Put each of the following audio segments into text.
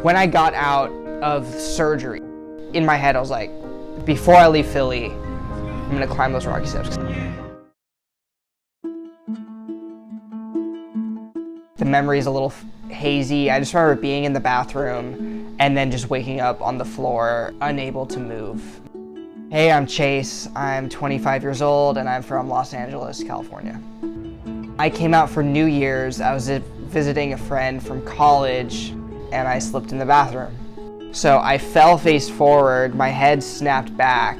When I got out of surgery, in my head I was like, before I leave Philly, I'm gonna climb those rocky steps. The memory is a little hazy. I just remember being in the bathroom and then just waking up on the floor, unable to move. Hey, I'm Chase. I'm 25 years old and I'm from Los Angeles, California. I came out for New Year's. I was visiting a friend from college and I slipped in the bathroom. So I fell face forward, my head snapped back,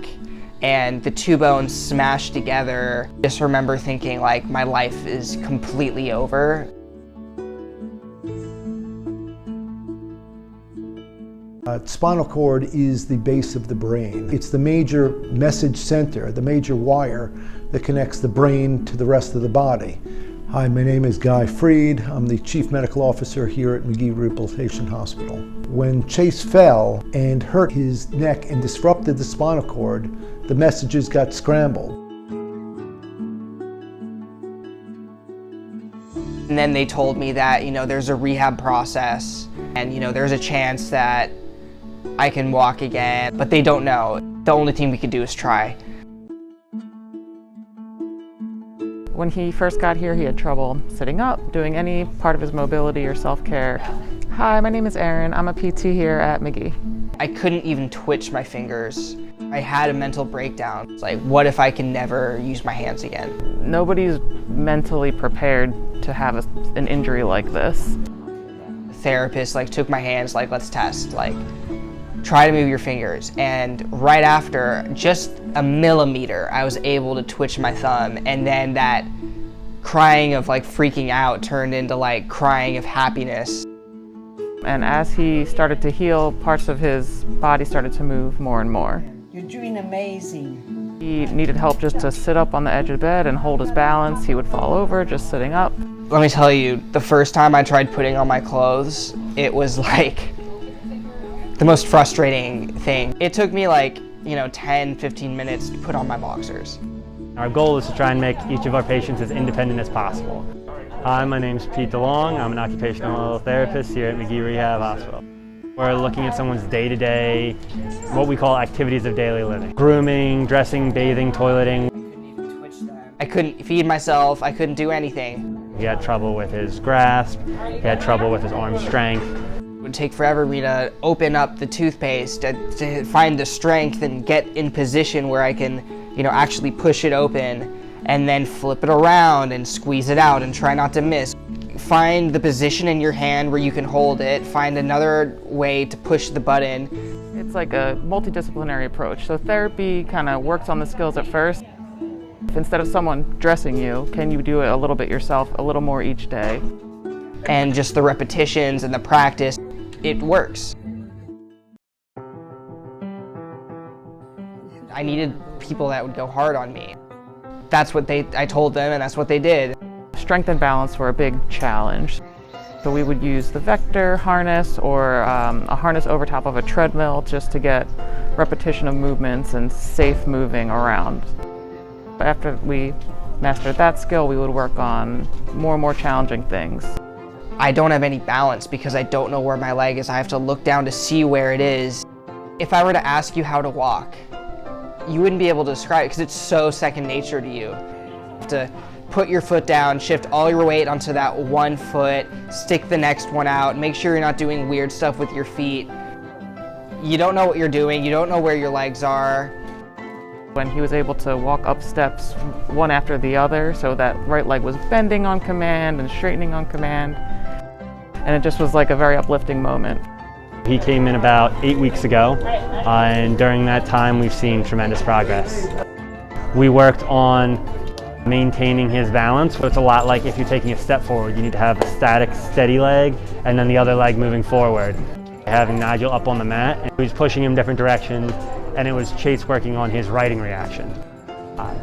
and the two bones smashed together. I just remember thinking like my life is completely over. Spinal cord is the base of the brain. It's the major message center, the major wire that connects the brain to the rest of the body. Hi, my name is Guy Fried. I'm the Chief Medical Officer here at Magee Rehabilitation Hospital. When Chase fell and hurt his neck and disrupted the spinal cord, the messages got scrambled. And then they told me that, there's a rehab process and, there's a chance that I can walk again, but they don't know. The only thing we could do is try. When he first got here, he had trouble sitting up, doing any part of his mobility or self-care. Hi, my name is Erin. I'm a PT here at Magee. I couldn't even twitch my fingers. I had a mental breakdown. It's like, what if I can never use my hands again? Nobody's mentally prepared to have an injury like this. The therapist took my hands, let's test, try to move your fingers. And right after, just a millimeter, I was able to twitch my thumb, and then that crying of freaking out turned into crying of happiness. And as he started to heal, parts of his body started to move more and more. You're doing amazing. He needed help just to sit up on the edge of the bed and hold his balance. He would fall over just sitting up. Let me tell you, the first time I tried putting on my clothes, it was the most frustrating thing. It took me 10, 15 minutes to put on my boxers. Our goal is to try and make each of our patients as independent as possible. Hi, my name's Pete DeLong. I'm an occupational therapist here at Magee Rehab Hospital. We're looking at someone's day-to-day, what we call activities of daily living. Grooming, dressing, bathing, toileting. I couldn't feed myself, I couldn't do anything. He had trouble with his grasp, he had trouble with his arm strength. It would take forever for me to open up the toothpaste to find the strength and get in position where I can, actually push it open and then flip it around and squeeze it out and try not to miss. Find the position in your hand where you can hold it, find another way to push the button. It's like a multidisciplinary approach. So therapy kind of works on the skills at first. Instead of someone dressing you, can you do it a little bit yourself, a little more each day? And just the repetitions and the practice, it works. I needed people that would go hard on me. That's what I told them, and that's what they did. Strength and balance were a big challenge. So we would use the vector harness or a harness over top of a treadmill just to get repetition of movements and safe moving around. After we mastered that skill, we would work on more and more challenging things. I don't have any balance because I don't know where my leg is. I have to look down to see where it is. If I were to ask you how to walk, you wouldn't be able to describe it because it's so second nature to you. You have to put your foot down, shift all your weight onto that one foot, stick the next one out, make sure you're not doing weird stuff with your feet. You don't know what you're doing, you don't know where your legs are. When he was able to walk up steps one after the other, so that right leg was bending on command and straightening on command, and it just was a very uplifting moment. He came in about 8 weeks ago, and during that time we've seen tremendous progress. We worked on maintaining his balance. It's a lot like if you're taking a step forward, you need to have a static, steady leg, and then the other leg moving forward. Having Nigel up on the mat, and he was pushing him different directions, and it was Chase working on his righting reaction.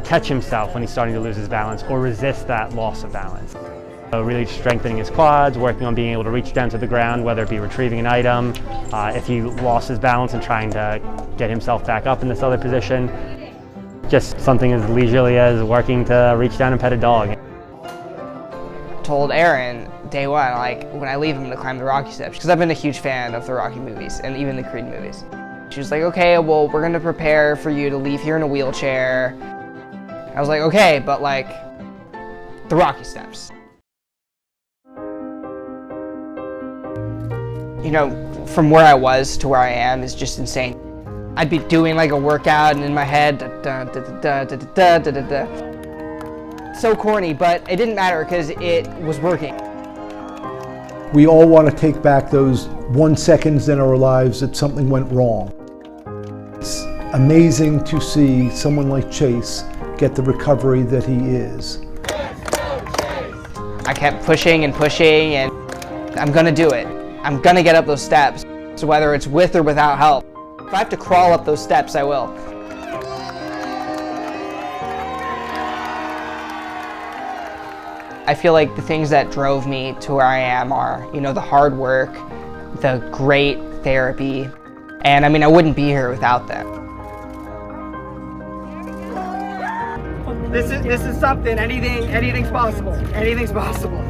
Catch himself when he's starting to lose his balance, or resist that loss of balance. So really strengthening his quads, working on being able to reach down to the ground, whether it be retrieving an item, if he lost his balance and trying to get himself back up in this other position. Just something as leisurely as working to reach down and pet a dog. Told Erin day one, like when I leave, I'm gonna climb the Rocky steps, because I've been a huge fan of the Rocky movies and even the Creed movies. She was like, okay, well, we're gonna prepare for you to leave here in a wheelchair. I was like, okay, but like, the Rocky steps. You know, from where I was to where I am is just insane. I'd be doing like a workout and in my head, da, da, da, da, da, da, da, da, da. So corny, but it didn't matter because it was working. We all want to take back those 1 seconds in our lives that something went wrong. It's amazing to see someone like Chase get the recovery that he is. I kept pushing and pushing, and I'm gonna do it. I'm gonna get up those steps. So whether it's with or without help, if I have to crawl up those steps, I will. I feel like the things that drove me to where I am are, you know, the hard work, the great therapy, and I mean, I wouldn't be here without them. This is something. Anything's possible. Anything's possible.